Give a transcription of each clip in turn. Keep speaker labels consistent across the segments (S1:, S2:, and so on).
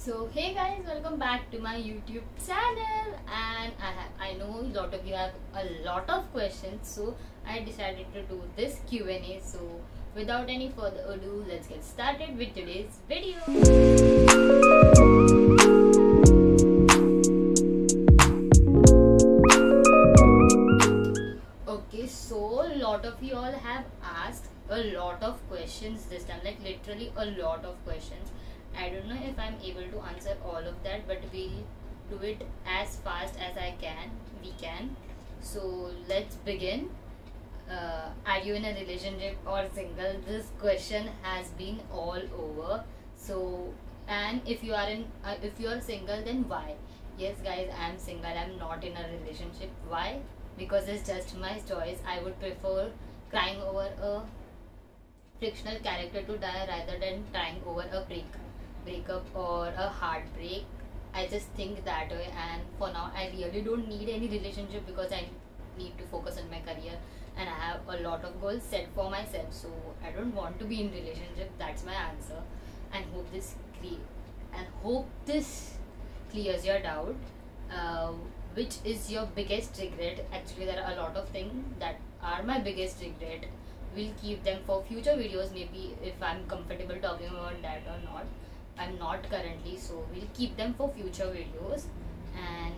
S1: So hey guys, welcome back to my YouTube channel, and I know a lot of you have a lot of questions, so I decided to do this Q&A. So without any further ado, let's get started with today's video. Okay, so a lot of you all have asked a lot of questions this time, like literally a lot of questions. I don't know if I'm able to answer all of that, but we'll do it as fast as we can. So let's begin. Are you in a relationship or single? This question has been all over. So, and if you are single, then why? Yes guys, I'm single. I'm not in a relationship. Why? Because it's just my choice. I would prefer crying over a fictional character to die rather than crying over a breakup or a heartbreak. I just think that way, and for now I really don't need any relationship because I need to focus on my career and I have a lot of goals set for myself, so I don't want to be in relationship. That's my answer, and hope this clears your doubt. Which is your biggest regret? Actually, there are a lot of things that are my biggest regret. We'll keep them for future videos, maybe if I'm comfortable talking about that or not. I'm not currently, so we'll keep them for future videos. And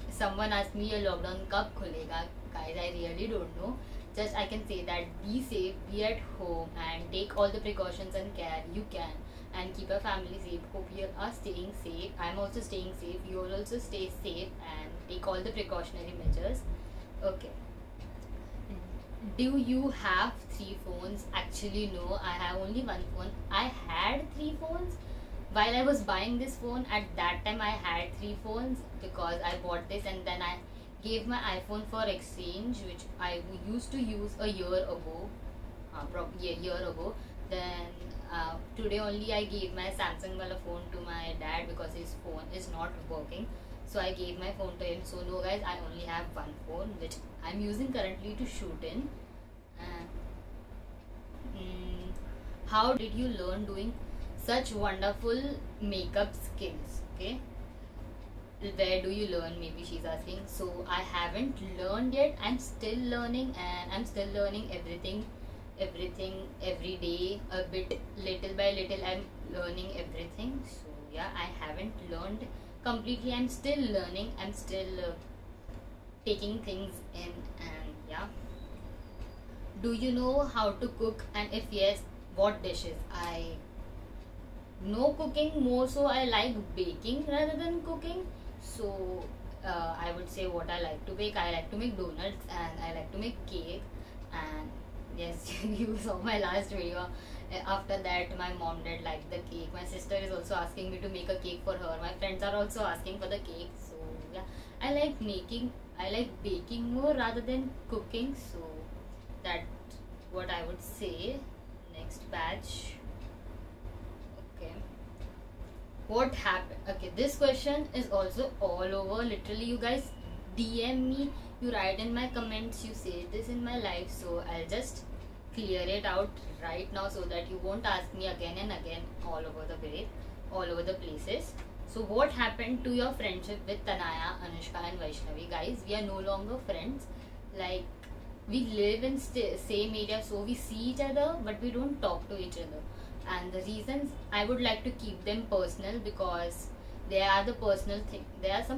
S1: someone asked me, a lockdown kab khulega? Guys, I really don't know. Just I can say that be safe, be at home, and take all the precautions and care you can, and keep your family safe. Hope you are staying safe. I'm also staying safe. You will also stay safe and take all the precautionary measures. Okay. Do you have 3 phones? Actually, no. I have only 1 phone. I had 3 phones. While I was buying this phone, at that time I had 3 phones because I bought this and then I gave my iPhone for exchange, which I used to use a year ago. Probably a year ago. Then today only I gave my Samsung wala phone to my dad because his phone is not working. So I gave my phone to him. So no guys, I only have 1 phone which I'm using currently to shoot in. How did you learn doing such wonderful makeup skills? Okay, where do you learn? Maybe she's asking. So I haven't learned yet. I'm still learning, and I'm still learning everything every day, a bit, little by little. I'm learning everything. So yeah, I haven't learned completely. I'm still learning. I'm still taking things in, and yeah. Do you know how to cook, and if yes, what dishes? I know cooking more, so I like baking rather than cooking. So I would say what I like to bake. I like to make donuts and I like to make cake. And yes, you saw my last video. After that, my mom did like the cake. My sister is also asking me to make a cake for her. My friends are also asking for the cake. So yeah, I like baking more rather than cooking. So that's what I would say. Next batch. Okay, what happened? Okay, this question is also all over. Literally, you guys DM me, you write in my comments, you say this in my life. So I'll just clear it out right now so that you won't ask me again and again all over the way, all over the places. So what happened to your friendship with Tanaya, Anushka and Vaishnavi? Guys, we are no longer friends. Like, we live in same area, so we see each other but we don't talk to each other. And the reasons, I would like to keep them personal because there are some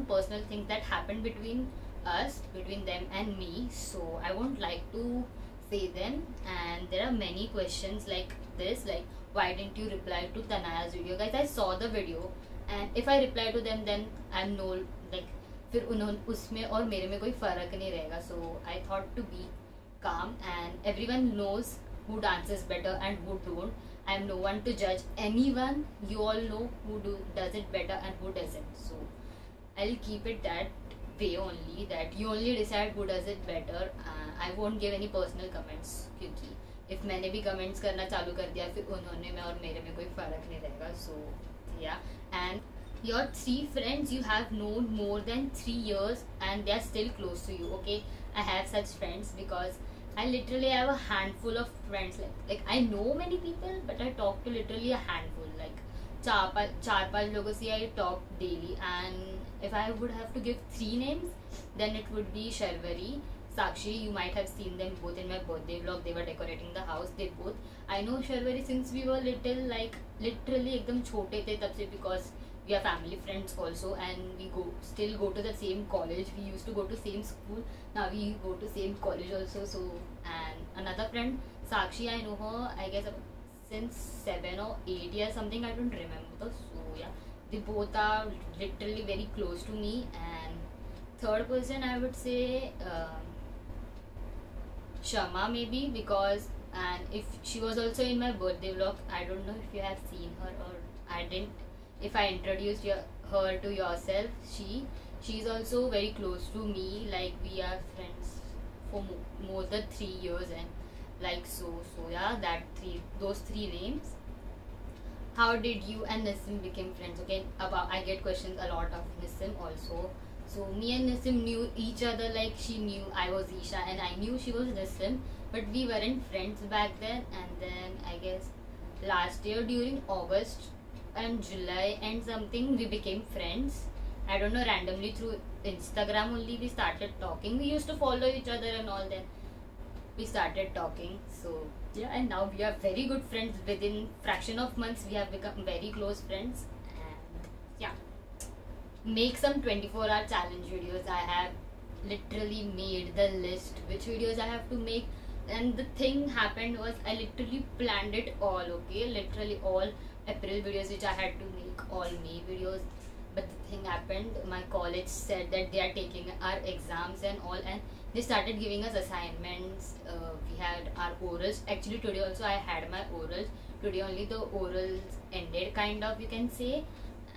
S1: personal things that happen between us, between them and me, so I won't like to say them. And there are many questions like this, like why didn't you reply to Tanaya's video? Guys, I saw the video, and if I reply to them, then I'm no, like, फिर उन्होंने उसमें और मेरे में कोई फर्क नहीं रहेगा. So I thought to be calm, and everyone knows who dances better and who don't. I'm no one to judge anyone. You all know who does it better and who doesn't. So I'll keep it that way only, that you only decide who does it better. I won't give any personal comments क्योंकि if मैंने भी comments करना चालू कर दिया फिर उन्होंने में और मेरे में कोई फर्क नहीं रहेगा. So yeah, and your 3 friends you have known more than 3 years and they are still close to you. Okay, I have such friends because I literally have a handful of friends. Like I know many people, but I talk to literally a handful. Like चार पांच लोगों से I talk daily, and if I would have to give three names, then it would be Sharvari, Sakshi. You might have seen them both in my birthday vlog. They were decorating the house. They both. I know Sharvari since we were little, like literally एकदम छोटे थे तब से, because we are family friends also, and we still go to the same college. We used to go to same school. Now we go to same college also. So, and another friend Sakshi, I know her, I guess since 7 or 8 years something, I don't remember. So yeah, they both are literally very close to me. And third person I would say Shama maybe, because and if she was also in my birthday vlog. I don't know if you have seen her or I didn't. If I introduced her to yourself, she's also very close to me. Like we are friends for more than 3 years, and like so yeah, those three names. How did you and Nissim become friends? Okay, about I get questions a lot of Nissim also. So me and Nissim knew each other, like she knew I was Isha and I knew she was Nissim, but we weren't friends back then. And then I guess last year during August and July and something, we became friends. I don't know, randomly through Instagram only we started talking. We used to follow each other and all that. We started talking. So yeah, and now we are very good friends. Within fraction of months we have become very close friends. And yeah, make some 24-hour challenge videos. I have literally made the list which videos I have to make. And the thing happened was I literally planned it all. Okay, literally all April videos which I had to make, all May videos. But the thing happened, my college said that they are taking our exams and all, and they started giving us assignments. We had our orals. Actually today also I had my orals. Today only the orals ended, kind of, you can say.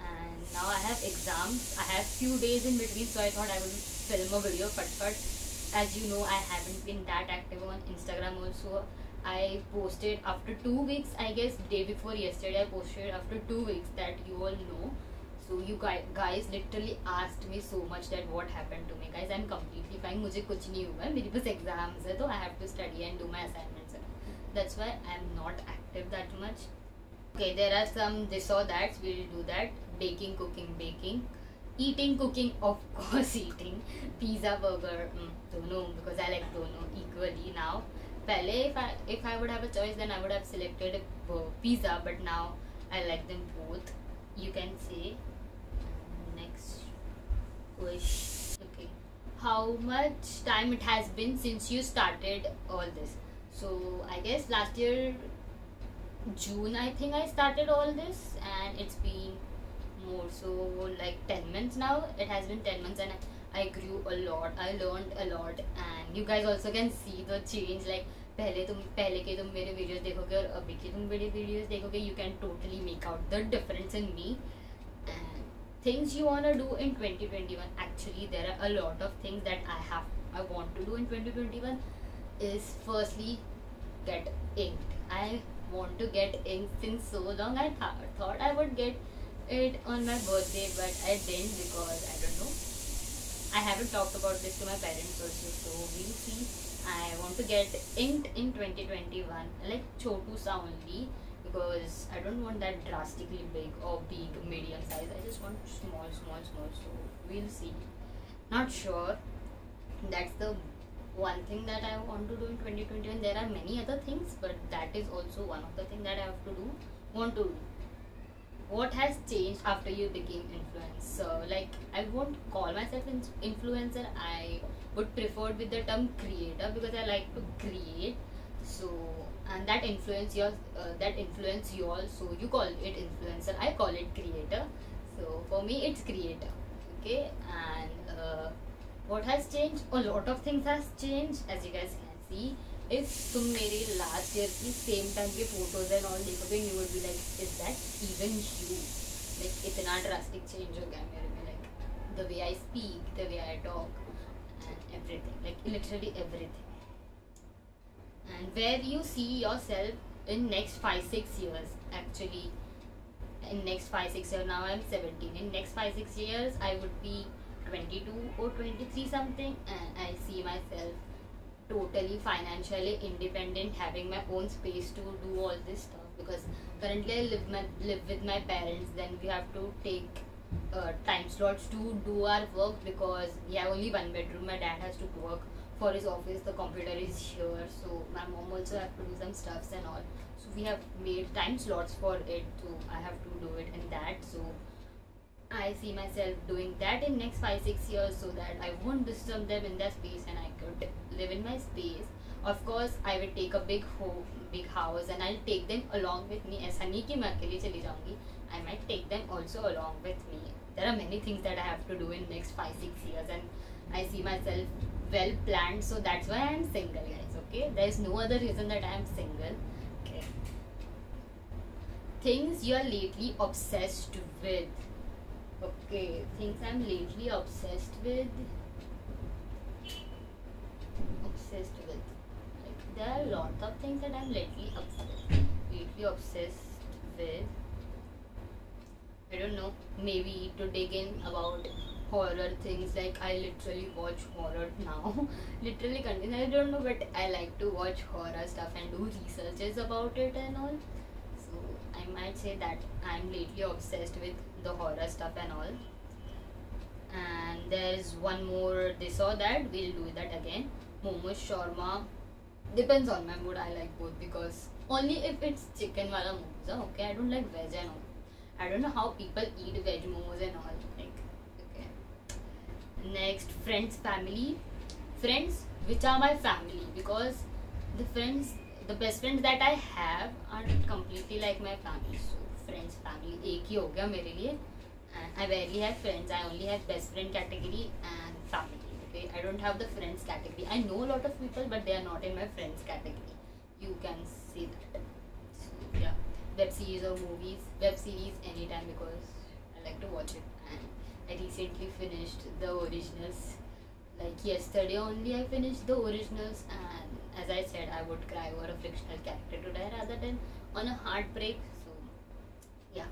S1: And now I have exams. I have few days in between, so I thought I would film a video. But as you know, I haven't been that active on Instagram also. I posted after 2 weeks, I guess day before yesterday I posted after 2 weeks, that you all know. So you guys literally asked me so much that what happened to me. Guys, I'm completely fine. मुझे कुछ नहीं हुआ है. मेरे पास exams है तो I have to study and do my assignments. That's why I'm not active that much. Okay, there are some this or that. We'll do that. Baking, cooking, baking. Eating, cooking, of course eating. Pizza, burger, dono, because I like dono equally now. Pehle, if I would have a choice, then I would have selected pizza, but now I like them both, you can say. Next question. Okay, how much time it has been since you started all this? So I guess last year June, I think I started all this, and it's been more, so like 10 months now. It has been 10 months, and I grew a lot. I learned a lot, and you guys also can see the change. Like पहले के तुम मेरे videos देखोगे और अभी के तुम मेरे वीडियोस देखोगे, you can totally make out the difference in me. And things you wanna do in 2021. Actually, there are a lot of things that I want to do in 2021. Is firstly get inked. I want to get inked since so long. I thought I would get it on my birthday, but I didn't, because I don't know. I haven't talked about this to my parents also, so we'll see. I want to get inked in 2021, like chotu sa only, because I don't want that drastically big or big medium size. I just want small. So we'll see. Not sure. That's the one thing that I want to do in 2021. There are many other things, but that is also one of the things that I have to do. Want to do. What has changed after you became influencer? Like, I won't call myself influencer. I would prefer with the term creator, because I like to create. So, and that influence you all. So you call it influencer. I call it creator. So for me, it's creator. Okay, and what has changed? A lot of things has changed, as you guys can see. If तुम मेरे last year की same time के photos and all देखोगे, you would be like, is that even you? Like इतना drastic change हो गया मेरे में, like the way I speak, the way I talk, and everything, like literally everything. And where you see yourself in next 5-6 years? Actually, in next 5-6 years, now I'm 17. In next 5-6 years, I would be 22 or 23 something, and I see myself totally financially independent, having my own space to do all this stuff, because currently I live with my parents. Then we have to take time slots to do our work because we have only one bedroom. My dad has to work for his office. The computer is here, so my mom also have to do some stuffs and all. So we have made time slots for it. So I have to do it in that. So I see myself doing that in next 5-6 years, so that I won't disturb them in their space and I could live in my space. Of course, I will take a big home, big house, and I'll take them along with me. ऐसा नहीं कि मैं अकेले चली जाऊंगी. I might take them also along with me. There are many things that I have to do in next 5-6 years, and I see myself well planned. So that's why I am single, guys. Okay, there is no other reason that I am single. Okay. Things you are lately obsessed with. Okay, things I'm lately obsessed with. Obsessed with. Like, there are a lot of things that I'm lately obsessed with. I don't know. Maybe to dig in about horror things. Like, I literally watch horror now. Literally continue. I don't know, but I like to watch horror stuff and do researches about it and all. So I might say that I'm lately obsessed with the horror stuff and all. And there's one more this or that. We'll do that again. Momos, shawarma. Depends on my mood. I like both because only if it's chicken wala momos. Okay, I don't like veg and all. I don't know how people eat veg momos and all. Like, okay. Next, friends, family. Friends, which are my family, because the best friends that I have are completely like my family. So friends, family, एक ही हो गया मेरे लिए. I barely have friends. I only have best friend category and family. Okay, I don't have the friends category. I know a lot of people, but they are not in my friends category. You can see that. So yeah, web series or movies. Web series anytime because I like to watch it. And I recently finished the originals. Like yesterday only I finished the originals, and as I said, I would cry over a fictional character to die rather than on a heartbreak. So yeah,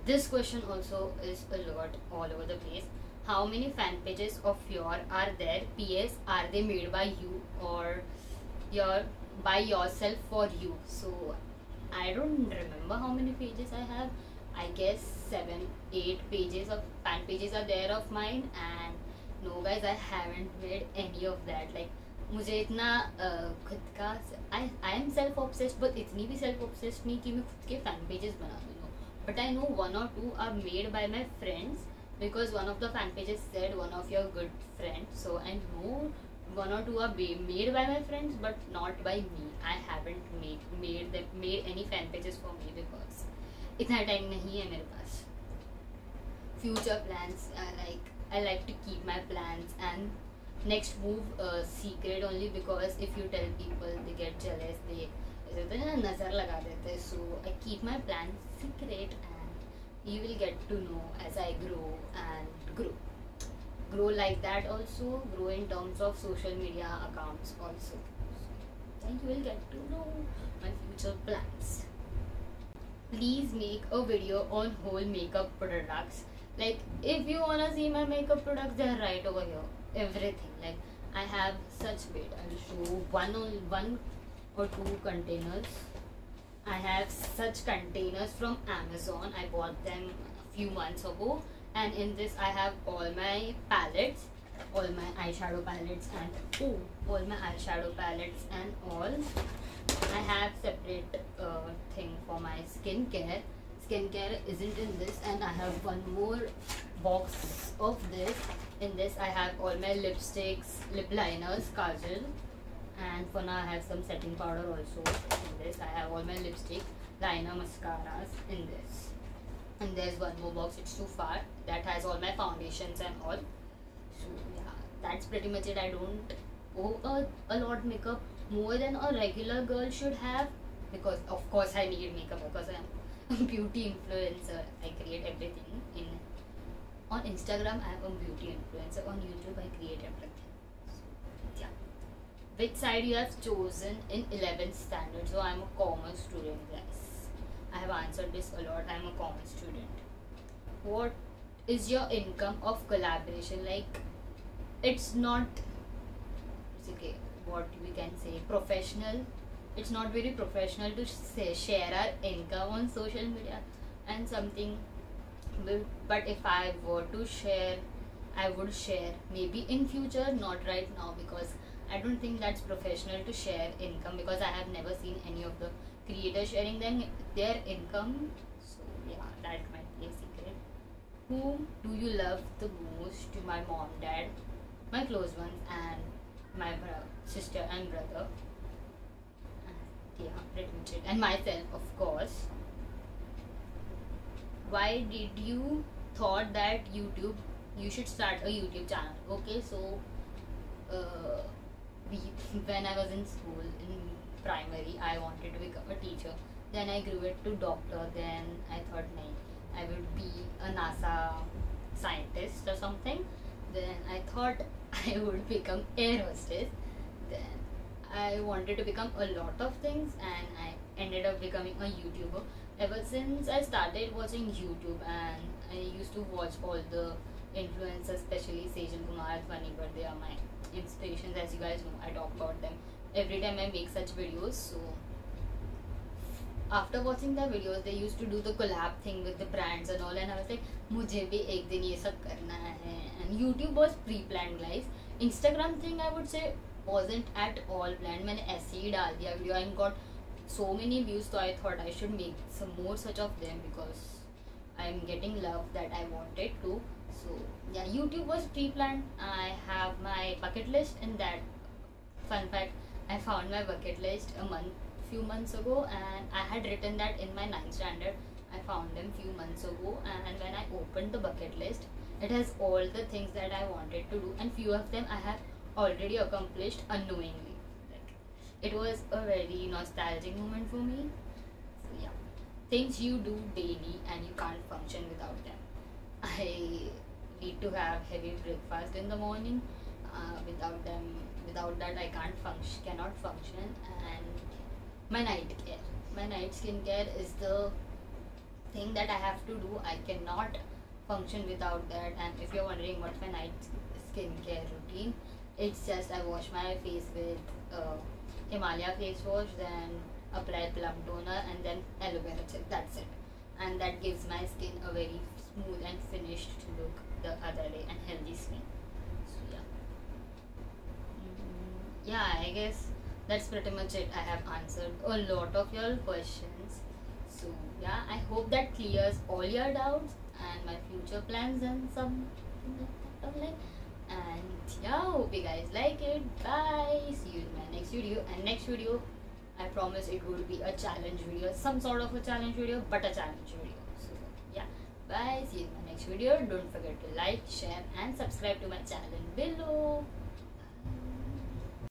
S1: this question also is a lot all over the place. How many fan pages of your are there? PS, are they made by you or by yourself for you? So I don't remember how many pages I have. I guess 7-8 pages of fan pages are there of mine, and no guys, I haven't made any of that. Like, मुझे इतना खुद का I am self obsessed, but इतनी भी self obsessed नहीं कि मैं खुद के fan pages बना दूँ. But I know 1 or 2 are made by my friends because one of the fan pages said one of your good friends. So I know 1 or 2 are made by my friends, but not by me. I haven't made any fan pages for me because इतना time नहीं है मेरे पास. Future plans, I like to keep my plans and next move secret only, because if you tell people they get jealous, they nazar laga dete. So I keep my plans secret, and you will get to know as I grow and grow like that. Also grow in terms of social media accounts also. So then you will get to know my future plans. Please make a video on whole makeup products. Like, if you wanna see my makeup products, they are right over here. Everything. Like, I have such weight. I'll show one or two containers. I have such containers from Amazon. I bought them a few months ago, and in this I have all my palettes, all my eyeshadow palettes, and all my eyeshadow palettes and all. I have separate thing for my skincare. Skincare isn't in this, and I have one more box of this. In this I have all my lipsticks, lip liners, kajal, and for now I have some setting powder also. In this I have all my lipstick, liner, mascaras in this. And there's one more box, it's too far, that has all my foundations and all. So yeah, that's pretty much it. I don't owe a lot makeup, more than a regular girl should have, because of course I need makeup because I'm a beauty influencer. I create everything on Instagram. I am a beauty influencer. On YouTube I create everything. So, yeah. Which side you have chosen in 11th standard? So I am a commerce student, guys. I have answered this a lot. I am a commerce student. What is your income of collaboration? Like, it's not, it's okay, what we can say, professional. it's not very professional to share our income on social media and something. But if I were to share, I would share maybe in future, not right now, because I don't think that's professional to share income, because I have never seen any of the creators sharing their income. So yeah, that might be a secret. Whom do you love the most? My mom, dad, my close ones, and my sister and brother. Yeah, pretty much it. And myself, of course. Why did you thought that you should start a YouTube channel? Okay, so uh, we, when I was in school in primary, I wanted to become a teacher. Then I grew it to doctor. Then I thought, I would be a NASA scientist or something. Then I thought I would become air hostess. Then I wanted to become a lot of things, and I ended up becoming a YouTuber. Ever since I started watching YouTube, and I used to watch all the influencers, especially Sejal Kumar, Funny, but they are my inspirations. As you guys know, I talk about them every time I make such videos. So after watching their videos, they used to do the collab thing with the brands and all, and I was like, मुझे भी एक दिन ये सब करना है. And YouTube was pre-planned, guys. Instagram thing, I would say, wasn't at all planned. मैंने ऐसे ही डाल दिया video and got so many views, so I thought I should make some more such of them, because I'm getting love that I wanted to. So yeah, YouTube was pre-planned. I have my bucket list, and that fun fact, I found my bucket list few months ago, and I had written that in my 9th standard. I found them few months ago, and when I opened the bucket list, it has all the things that I wanted to do, and few of them I have already accomplished unknowingly. Like, it was a very nostalgic moment for me. So yeah, things you do daily and you can't function without them. I need to have heavy breakfast in the morning. Without that, I cannot function. And my night care, my night skincare is the thing that I have to do. I cannot function without that. And if you're wondering what's my night skincare routine, it's just I wash my face with Himalaya face wash, then apply plum toner, and then aloe vera gel. That's it, and that gives my skin a very smooth and finished look the other day, and healthy skin. So yeah, yeah, I guess that's pretty much it. I have answered a lot of your questions. So yeah, I hope that clears all your doubts and my future plans and some like. And yeah, hope you guys like it. Bye. See you in my next video. And next video, I promise it would be a challenge video, some sort of a challenge video, but a challenge video. So yeah, bye. See you in my next video. Don't forget to like, share, and subscribe to my channel below.